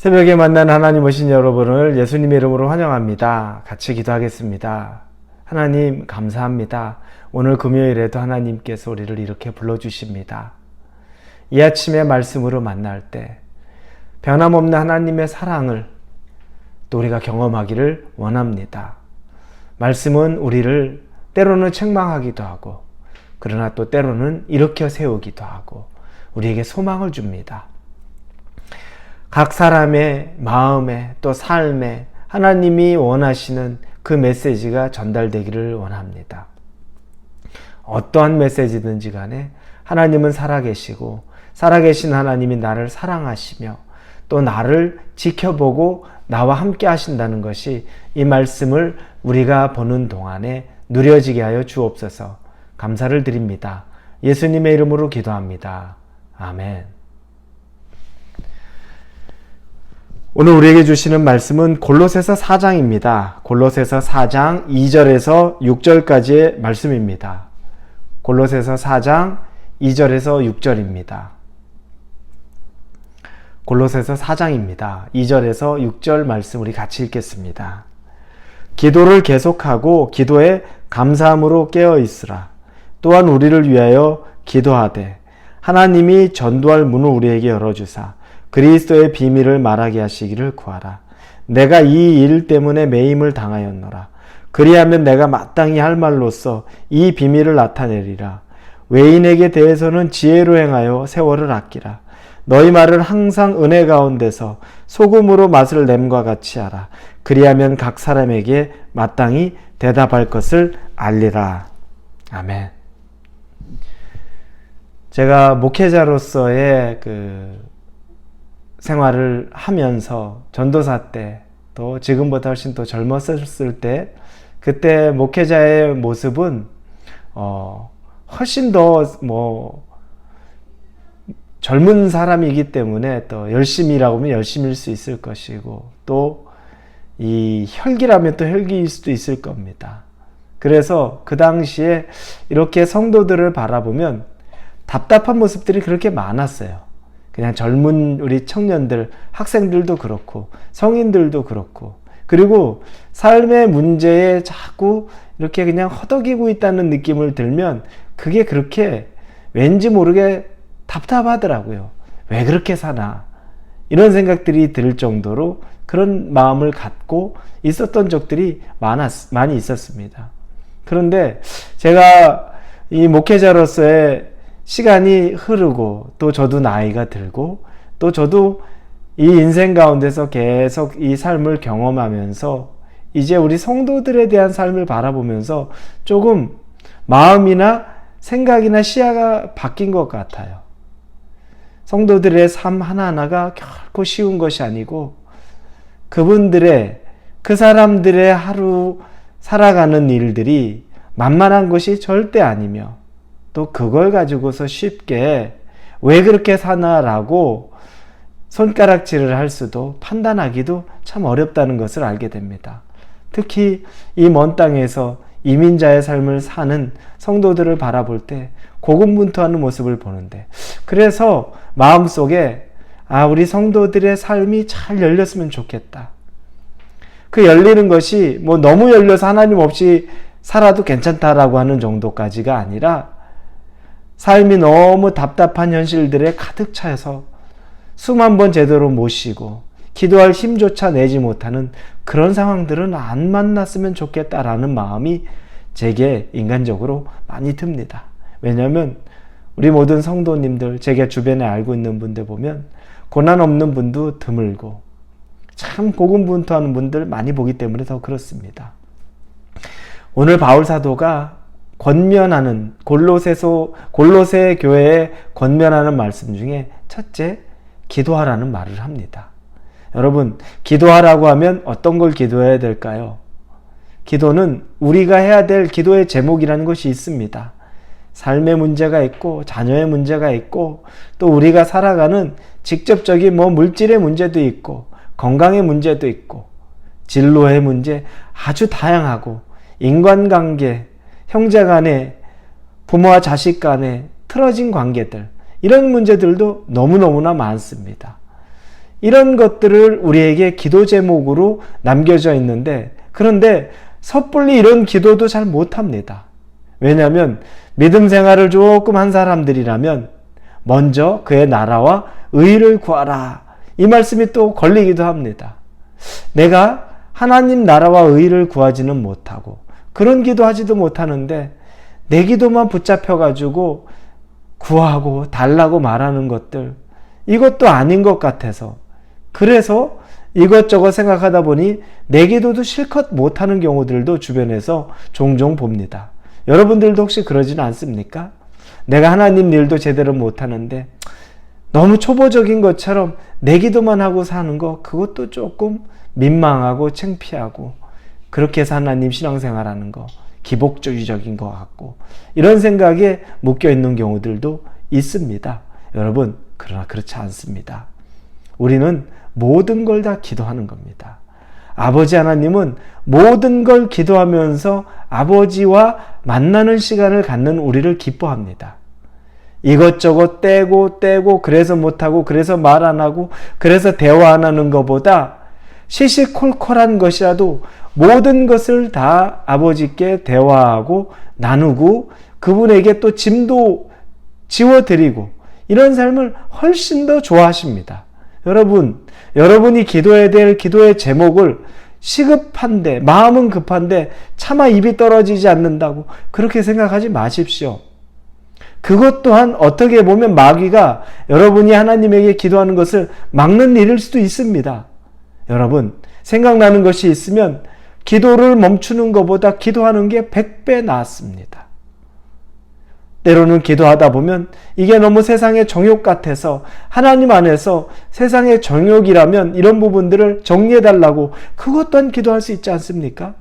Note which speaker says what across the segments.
Speaker 1: 새벽에 만난 하나님 오신 여러분을 예수님의 이름으로 환영합니다. 같이 기도하겠습니다. 하나님 감사합니다. 오늘 금요일에도 하나님께서 우리를 이렇게 불러주십니다. 이 아침에 말씀으로 만날 때 변함없는 하나님의 사랑을 또 우리가 경험하기를 원합니다. 말씀은 우리를 때로는 책망하기도 하고 그러나 또 때로는 일으켜 세우기도 하고 우리에게 소망을 줍니다. 각 사람의 마음에 또 삶에 하나님이 원하시는 그 메시지가 전달되기를 원합니다. 어떠한 메시지든지 간에 하나님은 살아계시고 살아계신 하나님이 나를 사랑하시며 또 나를 지켜보고 나와 함께 하신다는 것이 이 말씀을 우리가 보는 동안에 누려지게 하여 주옵소서. 감사를 드립니다. 예수님의 이름으로 기도합니다. 아멘. 오늘 우리에게 주시는 말씀은 골로새서 4장입니다. 골로새서 4장 2절에서 6절까지의 말씀입니다. 골로새서 4장 2절에서 6절입니다. 골로새서 4장입니다. 2절에서 6절 말씀 우리 같이 읽겠습니다. 기도를 계속하고 기도에 감사함으로 깨어 있으라. 또한 우리를 위하여 기도하되 하나님이 전도할 문을 우리에게 열어주사 그리스도의 비밀을 말하게 하시기를 구하라. 내가 이 일 때문에 매임을 당하였노라. 그리하면 내가 마땅히 할 말로써 이 비밀을 나타내리라. 외인에게 대해서는 지혜로 행하여 세월을 아끼라. 너희 말을 항상 은혜 가운데서 소금으로 맛을 냄과 같이 하라. 그리하면 각 사람에게 마땅히 대답할 것을 알리라. 아멘. 제가 목회자로서의 생활을 하면서 전도사 때 또 지금보다 훨씬 더 젊었을 때 그때 목회자의 모습은 훨씬 더 젊은 사람이기 때문에 또 열심히 일하고 하면 열심일 수 있을 것이고 또 이 혈기라면 또 혈기일 수도 있을 겁니다. 그래서 그 당시에 이렇게 성도들을 바라보면 답답한 모습들이 그렇게 많았어요. 그냥 젊은 우리 청년들, 학생들도 그렇고 성인들도 그렇고 그리고 삶의 문제에 자꾸 이렇게 그냥 허덕이고 있다는 느낌을 들면 그게 그렇게 왠지 모르게 답답하더라고요. 왜 그렇게 사나? 이런 생각들이 들 정도로 그런 마음을 갖고 있었던 적들이 많이 있었습니다. 그런데 제가 이 목회자로서의 시간이 흐르고 또 저도 나이가 들고 또 저도 이 인생 가운데서 계속 이 삶을 경험하면서 이제 우리 성도들에 대한 삶을 바라보면서 조금 마음이나 생각이나 시야가 바뀐 것 같아요. 성도들의 삶 하나하나가 결코 쉬운 것이 아니고 그분들의 그 사람들의 하루 살아가는 일들이 만만한 것이 절대 아니며 또 그걸 가지고서 쉽게 왜 그렇게 사나라고 손가락질을 할 수도 판단하기도 참 어렵다는 것을 알게 됩니다. 특히 이 먼 땅에서 이민자의 삶을 사는 성도들을 바라볼 때 고군분투하는 모습을 보는데 그래서 마음속에 우리 성도들의 삶이 잘 열렸으면 좋겠다. 그 열리는 것이 너무 열려서 하나님 없이 살아도 괜찮다라고 하는 정도까지가 아니라 삶이 너무 답답한 현실들에 가득 차서 수만 번 제대로 못 쉬고 기도할 힘조차 내지 못하는 그런 상황들은 안 만났으면 좋겠다라는 마음이 제게 인간적으로 많이 듭니다. 왜냐하면 우리 모든 성도님들, 제가 주변에 알고 있는 분들 보면 고난 없는 분도 드물고 참 고군분투하는 분들 많이 보기 때문에 더 그렇습니다. 오늘 바울 사도가 권면하는 골로새 교회에 권면하는 말씀 중에 첫째, 기도하라는 말을 합니다. 여러분, 기도하라고 하면 어떤 걸 기도해야 될까요? 기도는 우리가 해야 될 기도의 제목이라는 것이 있습니다. 삶의 문제가 있고 자녀의 문제가 있고 또 우리가 살아가는 직접적인 물질의 문제도 있고 건강의 문제도 있고 진로의 문제 아주 다양하고 인간관계, 형제 간에 부모와 자식 간에 틀어진 관계들 이런 문제들도 너무너무나 많습니다. 이런 것들을 우리에게 기도 제목으로 남겨져 있는데, 그런데 섣불리 이런 기도도 잘 못합니다. 왜냐하면 믿음 생활을 조금 한 사람들이라면 먼저 그의 나라와 의를 구하라, 이 말씀이 또 걸리기도 합니다. 내가 하나님 나라와 의를 구하지는 못하고 그런 기도하지도 못하는데 내 기도만 붙잡혀가지고 구하고 달라고 말하는 것들, 이것도 아닌 것 같아서, 그래서 이것저것 생각하다 보니 내 기도도 실컷 못하는 경우들도 주변에서 종종 봅니다. 여러분들도 혹시 그러지는 않습니까? 내가 하나님 일도 제대로 못하는데 너무 초보적인 것처럼 내 기도만 하고 사는 거, 그것도 조금 민망하고 창피하고, 그렇게 해서 하나님 신앙생활하는 거 기복주의적인 것 같고, 이런 생각에 묶여있는 경우들도 있습니다. 여러분, 그러나 그렇지 않습니다. 우리는 모든 걸 다 기도하는 겁니다. 아버지 하나님은 모든 걸 기도하면서 아버지와 만나는 시간을 갖는 우리를 기뻐합니다. 이것저것 떼고 그래서 못하고 그래서 말 안 하고 그래서 대화 안 하는 것보다 시시콜콜한 것이라도 모든 것을 다 아버지께 대화하고 나누고 그분에게 또 짐도 지워드리고, 이런 삶을 훨씬 더 좋아하십니다. 여러분이 기도해야 될 기도의 제목을 시급한데, 마음은 급한데 차마 입이 떨어지지 않는다고 그렇게 생각하지 마십시오. 그것 또한 어떻게 보면 마귀가 여러분이 하나님에게 기도하는 것을 막는 일일 수도 있습니다. 여러분, 생각나는 것이 있으면 기도를 멈추는 것보다 기도하는 게 100배 낫습니다. 때로는 기도하다 보면 이게 너무 세상의 정욕 같아서 하나님 안에서 세상의 정욕이라면 이런 부분들을 정리해달라고 그것 또한 기도할 수 있지 않습니까?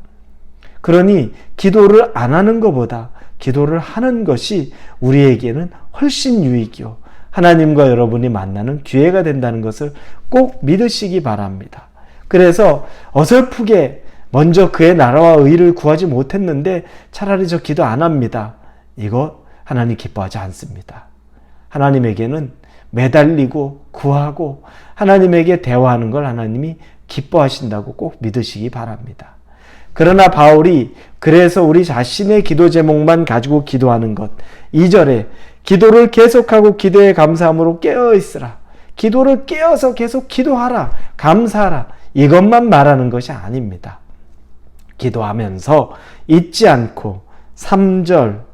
Speaker 1: 그러니 기도를 안 하는 것보다 기도를 하는 것이 우리에게는 훨씬 유익이요, 하나님과 여러분이 만나는 기회가 된다는 것을 꼭 믿으시기 바랍니다. 그래서 어설프게 먼저 그의 나라와 의를 구하지 못했는데 차라리 저 기도 안 합니다, 이거 하나님 기뻐하지 않습니다. 하나님에게는 매달리고 구하고 하나님에게 대화하는 걸 하나님이 기뻐하신다고 꼭 믿으시기 바랍니다. 그러나 바울이 그래서 우리 자신의 기도 제목만 가지고 기도하는 것, 2절에 기도를 계속하고 기도에 감사함으로 깨어있으라, 기도를 깨어서 계속 기도하라, 감사하라, 이것만 말하는 것이 아닙니다. 기도하면서 잊지 않고 3절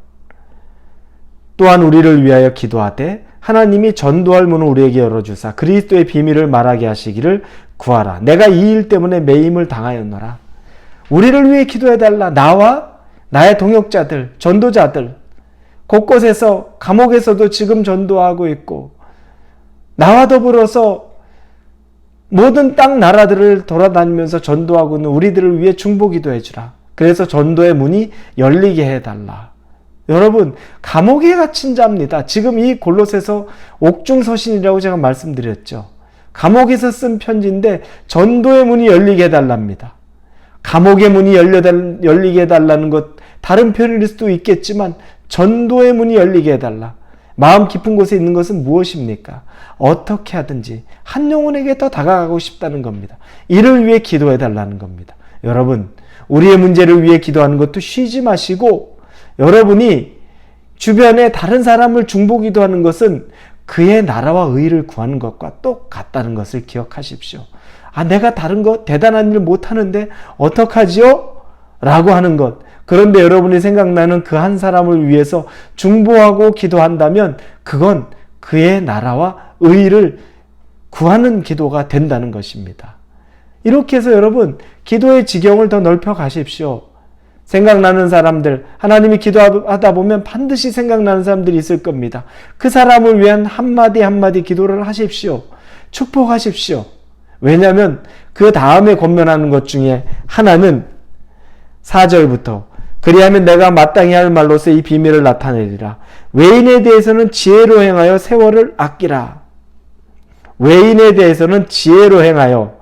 Speaker 1: 또한 우리를 위하여 기도하되 하나님이 전도할 문을 우리에게 열어주사 그리스도의 비밀을 말하게 하시기를 구하라. 내가 이 일 때문에 매임을 당하였노라. 우리를 위해 기도해달라. 나와 나의 동역자들, 전도자들, 곳곳에서 감옥에서도 지금 전도하고 있고 나와 더불어서 모든 땅 나라들을 돌아다니면서 전도하고 있는 우리들을 위해 중보기도 해주라. 그래서 전도의 문이 열리게 해달라. 여러분, 감옥에 갇힌 자입니다. 지금 이 골로새서 옥중서신이라고 제가 말씀드렸죠. 감옥에서 쓴 편지인데 전도의 문이 열리게 해달랍니다. 감옥의 문이 열리게 해달라는 것 다른 표현일 수도 있겠지만 전도의 문이 열리게 해달라. 마음 깊은 곳에 있는 것은 무엇입니까? 어떻게 하든지 한 영혼에게 더 다가가고 싶다는 겁니다. 이를 위해 기도해달라는 겁니다. 여러분, 우리의 문제를 위해 기도하는 것도 쉬지 마시고, 여러분이 주변에 다른 사람을 중보기도하는 것은 그의 나라와 의를 구하는 것과 똑같다는 것을 기억하십시오. 아, 내가 다른 거 대단한 일 못하는데 어떡하지요? 라고 하는 것. 그런데 여러분이 생각나는 그 한 사람을 위해서 중보하고 기도한다면 그건 그의 나라와 의를 구하는 기도가 된다는 것입니다. 이렇게 해서 여러분, 기도의 지경을 더 넓혀 가십시오. 생각나는 사람들, 하나님이 기도하다 보면 반드시 생각나는 사람들이 있을 겁니다. 그 사람을 위한 한마디 한마디 기도를 하십시오. 축복하십시오. 왜냐하면 그 다음에 권면하는 것 중에 하나는 4절부터 그리하면 내가 마땅히 할 말로서 이 비밀을 나타내리라. 외인에 대해서는 지혜로 행하여 세월을 아끼라. 외인에 대해서는 지혜로 행하여,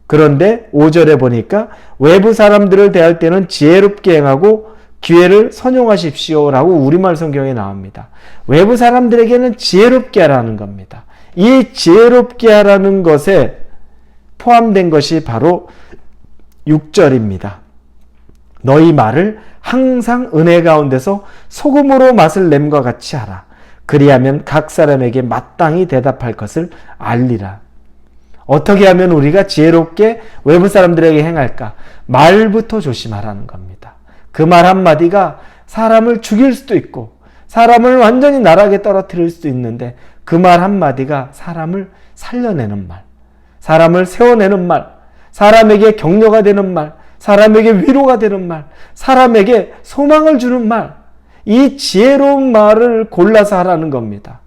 Speaker 1: 그런데 5절에 보니까 외부 사람들을 대할 때는 지혜롭게 행하고 기회를 선용하십시오 라고 우리말 성경에 나옵니다. 외부 사람들에게는 지혜롭게 하라는 겁니다. 이 지혜롭게 하라는 것에 포함된 것이 바로 6절입니다. 너희 말을 항상 은혜 가운데서 소금으로 맛을 냄과 같이 하라. 그리하면 각 사람에게 마땅히 대답할 것을 알리라. 어떻게 하면 우리가 지혜롭게 외부 사람들에게 행할까? 말부터 조심하라는 겁니다. 그 말 한마디가 사람을 죽일 수도 있고 사람을 완전히 나락에 떨어뜨릴 수도 있는데 그 말 한마디가 사람을 살려내는 말, 사람을 세워내는 말, 사람에게 격려가 되는 말, 사람에게 위로가 되는 말, 사람에게 소망을 주는 말, 이 지혜로운 말을 골라서 하라는 겁니다.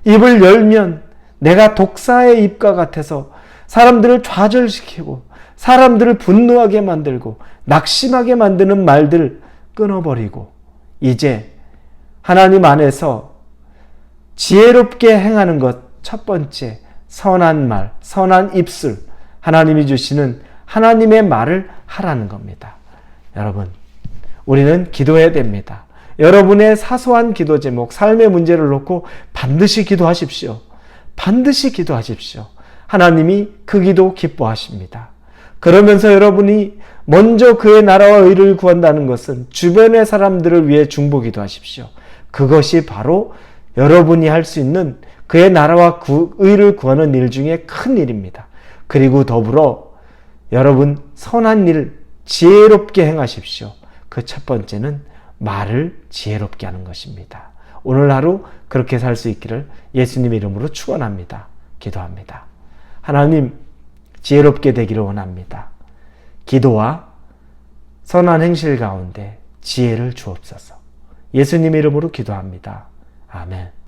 Speaker 1: 입을 열면 내가 독사의 입과 같아서 사람들을 좌절시키고 사람들을 분노하게 만들고 낙심하게 만드는 말들 끊어버리고 이제 하나님 안에서 지혜롭게 행하는 것 첫 번째, 선한 말, 선한 입술, 하나님이 주시는 하나님의 말을 하라는 겁니다. 여러분, 우리는 기도해야 됩니다. 여러분의 사소한 기도 제목, 삶의 문제를 놓고 반드시 기도하십시오. 반드시 기도하십시오. 하나님이 그 기도 기뻐하십니다. 그러면서 여러분이 먼저 그의 나라와 의를 구한다는 것은 주변의 사람들을 위해 중보기도 하십시오. 그것이 바로 여러분이 할 수 있는 그의 나라와 의를 구하는 일 중에 큰 일입니다. 그리고 더불어 여러분 선한 일 지혜롭게 행하십시오. 그 첫 번째는 말을 지혜롭게 하는 것입니다. 오늘 하루 그렇게 살 수 있기를 예수님 이름으로 축원합니다. 기도합니다. 하나님 지혜롭게 되기를 원합니다. 기도와 선한 행실 가운데 지혜를 주옵소서. 예수님 이름으로 기도합니다. 아멘.